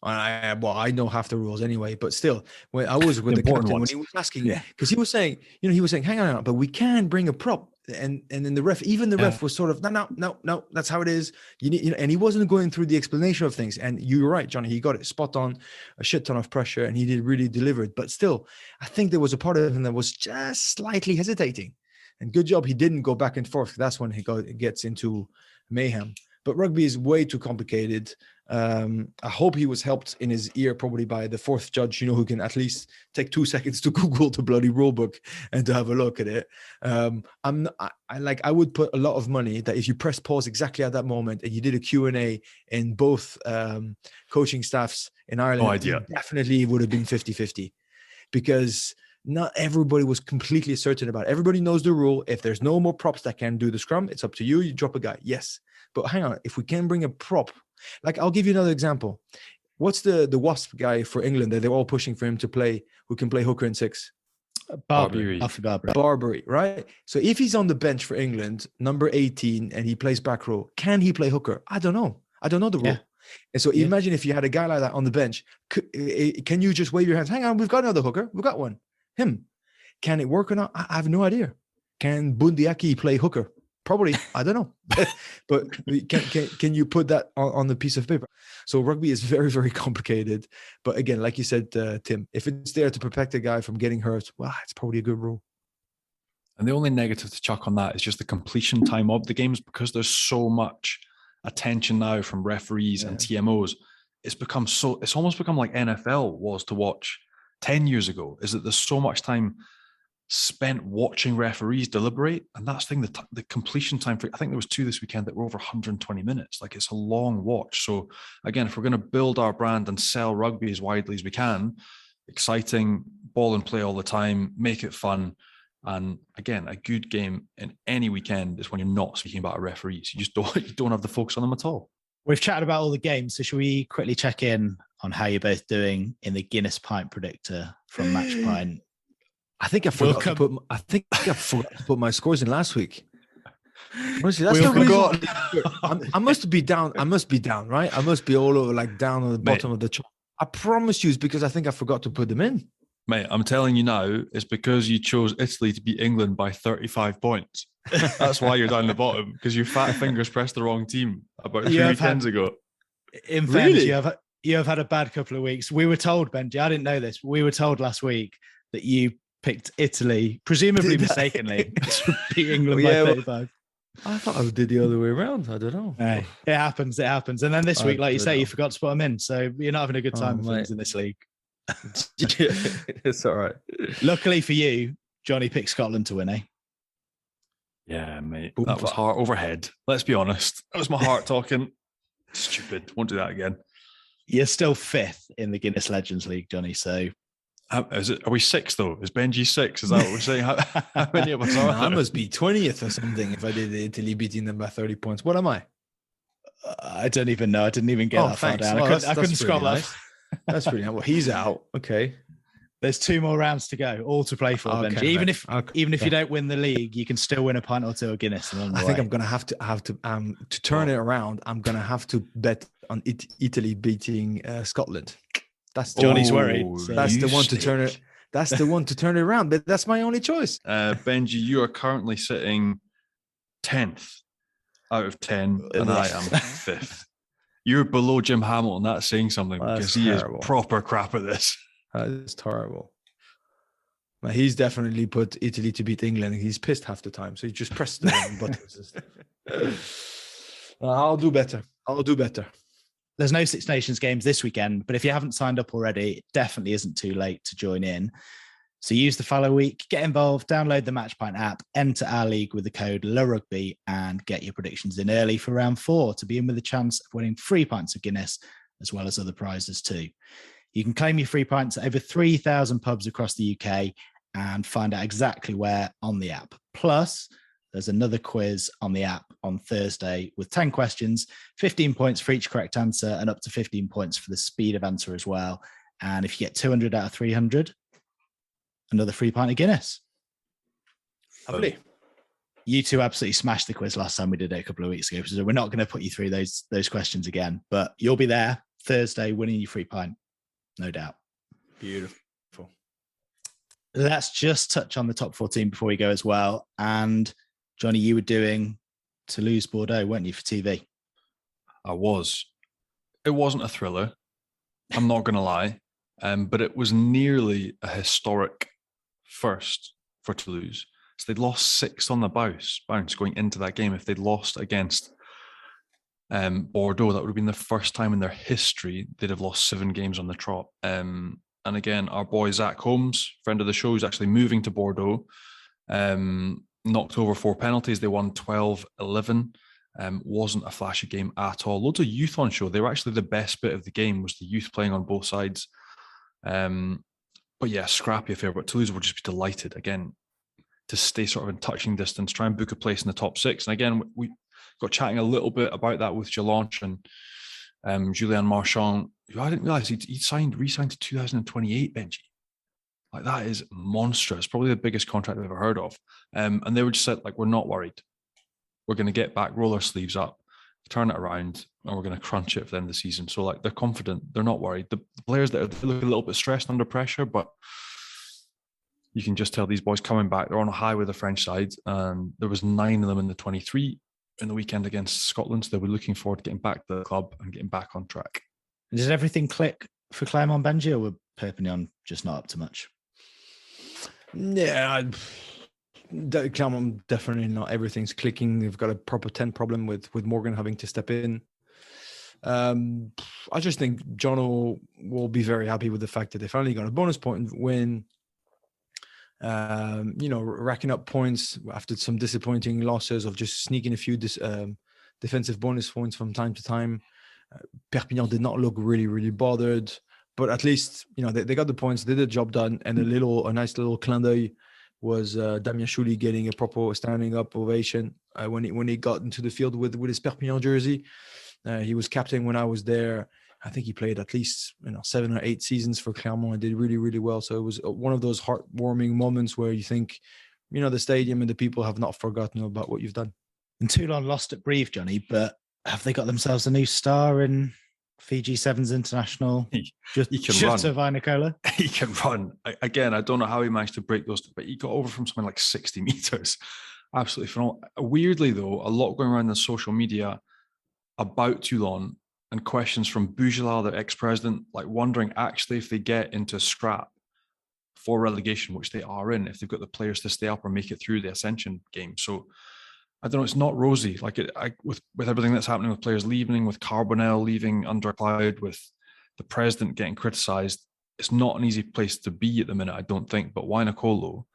I know half the rules anyway, but still, when I was with the captain, when he was asking, because he was saying, hang on, but we can bring a prop. And then the ref, ref was sort of, no, that's how it is. And he wasn't going through the explanation of things. And you're right, Johnny, he got it spot on, a shit ton of pressure, and he did really deliver it. But still, I think there was a part of him that was just slightly hesitating. And good job he didn't go back and forth. That's when he gets into mayhem. But rugby is way too complicated. I hope he was helped in his ear probably by the fourth judge, who can at least take 2 seconds to Google the bloody rule book and to have a look at it. I would put a lot of money that if you press pause exactly at that moment and you did a Q&A in both coaching staffs in Ireland, it definitely would have been 50-50, because not everybody was completely certain about it. Everybody knows the rule. If there's no more props that can do the scrum, it's up to you. You drop a guy. Yes. But hang on, if we can bring a prop, like I'll give you another example. What's the Wasp guy for England that they're all pushing for him to play, who can play hooker in 6? Barbary, right? So if he's on the bench for England, number 18, and he plays back row, can he play hooker? I don't know the rule. Yeah. And so imagine if you had a guy like that on the bench, can you just wave your hands? Hang on, we've got another hooker. We've got one. Him. Can it work or not? I have no idea. Can Bundiaki play hooker? Probably, I don't know. But can you put that on the piece of paper? So rugby is very, very complicated. But again, like you said, Tim, if it's there to protect a guy from getting hurt, well, it's probably a good rule. And the only negative to chuck on that is just the completion time of the games, because there's so much attention now from referees and TMOs. It's almost become like NFL was to watch 10 years ago, is that there's so much time spent watching referees deliberate. And that's the thing, the completion time for, I think there was 2 this weekend that were over 120 minutes. Like, it's a long watch. So again, if we're going to build our brand and sell rugby as widely as we can, exciting, ball and play all the time, make it fun. And again, a good game in any weekend is when you're not speaking about a referee. So you don't have the focus on them at all. We've chatted about all the games, so should we quickly check in on how you're both doing in the Guinness Pint predictor from Match Pint? I think I forgot to put my scores in last week. Honestly, that's the reason. I must be down. Right? I must be all over, like down on the bottom of the chart. I promise you, it's because I think I forgot to put them in. Mate, I'm telling you now, it's because you chose Italy to beat England by 35 points. That's why you're down the bottom, because your fat fingers pressed the wrong team about 3 weekends ago. In fairness, you have had a bad couple of weeks. We were told, Benji, I didn't know this, but we were told last week that you picked Italy, presumably mistakenly, to beat England by 35. I thought I did the other way around. I don't know. Hey, it happens. It happens. And then this week, like you say, you forgot to put them in. So you're not having a good time with things in this league. It's all right. Luckily for you, Johnny picked Scotland to win, eh? Yeah, mate. That was heart overhead. Let's be honest. That was my heart talking. Stupid. Won't do that again. You're still 5th in the Guinness Legends League, Johnny. So are we 6th though? Is Benji 6? Is that what we're saying? How many of us are there? I must be 20th or something if I did Italy beating them by 30 points. What am I? I don't even know. I didn't even get that far down. Well, I couldn't scroll up. Nice. That's pretty nice. Well, he's out. Okay. There's 2 more rounds to go, all to play for, Benji. Even if you don't win the league, you can still win a pint or 2 of Guinness. I think I'm going to have to turn it around. I'm going to have to bet on Italy beating Scotland. That's Johnny's worried. So that's the one to turn it. That's the one to turn it around. But that's my only choice. Benji, you are currently sitting 10th out of 10, and I am 5th. You're below Jim Hamilton. That's saying something because he is proper crap at this. It's terrible. Well, he's definitely put Italy to beat England. He's pissed half the time, so he just pressed the wrong buttons. I'll do better. There's no Six Nations games this weekend, but if you haven't signed up already, it definitely isn't too late to join in. So use the follow week, get involved, download the Matchpint app, enter our league with the code LORUGBY, and get your predictions in early for round 4 to be in with a chance of winning 3 pints of Guinness, as well as other prizes too. You can claim your free pints at over 3,000 pubs across the UK and find out exactly where on the app. Plus, there's another quiz on the app on Thursday with 10 questions, 15 points for each correct answer, and up to 15 points for the speed of answer as well. And if you get 200 out of 300, another free pint of Guinness. Lovely. You two absolutely smashed the quiz last time we did it a couple of weeks ago, so we're not going to put you through those questions again, but you'll be there Thursday winning your free pint. No doubt. Beautiful. Let's just touch on the top 14 before we go as well. And Johnny, you were doing Toulouse Bordeaux, weren't you, for TV? I was. It wasn't a thriller. I'm not going to lie. But it was nearly a historic first for Toulouse. So they'd lost 6 on the bounce going into that game. If they'd lost against Bordeaux, that would have been the first time in their history they'd have lost 7 games on the trot. And again, our boy Zach Holmes, friend of the show, is actually moving to Bordeaux. Knocked over 4 penalties. They won 12-11. Wasn't a flashy game at all. Loads of youth on show. They were actually the best bit of the game was the youth playing on both sides. But yeah, scrappy affair. But Toulouse will just be delighted again to stay sort of in touching distance, try and book a place in the top 6. And again, we got chatting a little bit about that with Gelanche and Julien Marchand, who I didn't realize he re-signed to 2028, Benji. Like, that is monstrous. Probably the biggest contract I've ever heard of. And they were just said, like, we're not worried. We're going to get back, roll our sleeves up, turn it around, and we're going to crunch it for the end of the season. So, like, they're confident. They're not worried. The players that look a little bit stressed under pressure, but you can just tell these boys coming back, they're on a high with the French side. And there was 9 of them in the 23 in the weekend against Scotland. So they were looking forward to getting back to the club and getting back on track. Did everything click for Clermont, Benji, or were Perpignan just not up to much? Yeah, Clermont definitely not everything's clicking. They've got a proper 10 problem with Morgan having to step in. I just think Jono will be very happy with the fact that they finally got a bonus point win. Racking up points after some disappointing losses of just sneaking a few defensive bonus points from time to time. Perpignan did not look really, really bothered, but at least, they got the points, did the job done, and a nice little clin d'oeil was Damien Chouli getting a proper standing up ovation when he got into the field with his Perpignan jersey. He was captain when I was there. I think he played at least 7 or 8 seasons for Clermont and did really, really well. So it was one of those heartwarming moments where you think, the stadium and the people have not forgotten about what you've done. And Toulon lost at Brive, Johnny, but have they got themselves a new star in Fiji Sevens International? He can run. Nicola. He can run. Again, I don't know how he managed to break those, but he got over from something like 60 meters. Absolutely phenomenal. Weirdly, though, a lot going around on social media about Toulon and questions from Bougela, their ex-president, like wondering actually if they get into scrap for relegation, which they are in, if they've got the players to stay up or make it through the Ascension game. So I don't know, it's not rosy. Like with everything that's happening with players leaving, with Carbonell leaving under a cloud, with the president getting criticised, it's not an easy place to be at the minute, I don't think. But Wainakolo,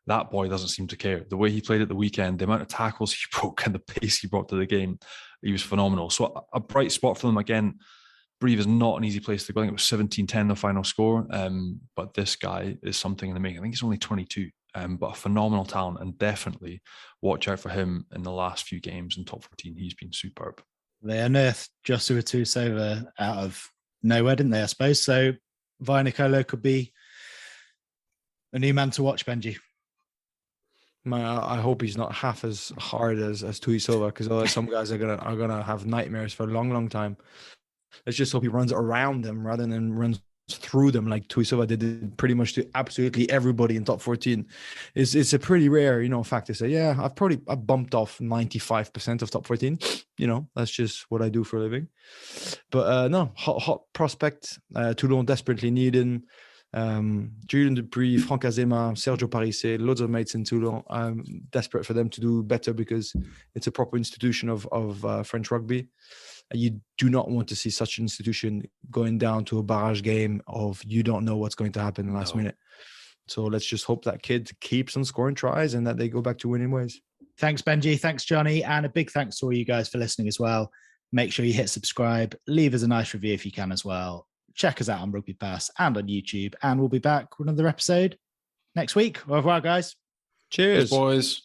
that boy doesn't seem to care. The way he played at the weekend, the amount of tackles he broke and the pace he brought to the game, he was phenomenal. So a bright spot for them. Again, Brive is not an easy place to go. I think it was 17-10 the final score. But this guy is something in the making. I think he's only 22. But a phenomenal talent, and definitely watch out for him in the last few games in top 14. He's been superb. They unearthed Joshua Tuisova out of nowhere, didn't they, I suppose? So Vainikolo could be a new man to watch, Benji. I hope he's not half as hard as Tuisova, because otherwise some guys are gonna have nightmares for a long, long time. Let's just hope he runs around them rather than runs through them like Tuisova did pretty much to absolutely everybody in top 14. It's a pretty rare, fact to say, yeah, I've bumped off 95% of top 14. That's just what I do for a living. But no, hot prospect. Toulon desperately need him. Julian Dupuis, Franck Azema, Sergio Parisse, loads of mates in Toulon. I'm desperate for them to do better because it's a proper institution of French rugby. You do not want to see such an institution going down to a barrage game of you don't know what's going to happen in the last minute. So let's just hope that kid keeps on scoring tries and that they go back to winning ways. Thanks, Benji. Thanks, Johnny. And a big thanks to all you guys for listening as well. Make sure you hit subscribe. Leave us a nice review if you can as well. Check us out on RugbyPass and on YouTube. And we'll be back with another episode next week. Au revoir, guys. Cheers, boys.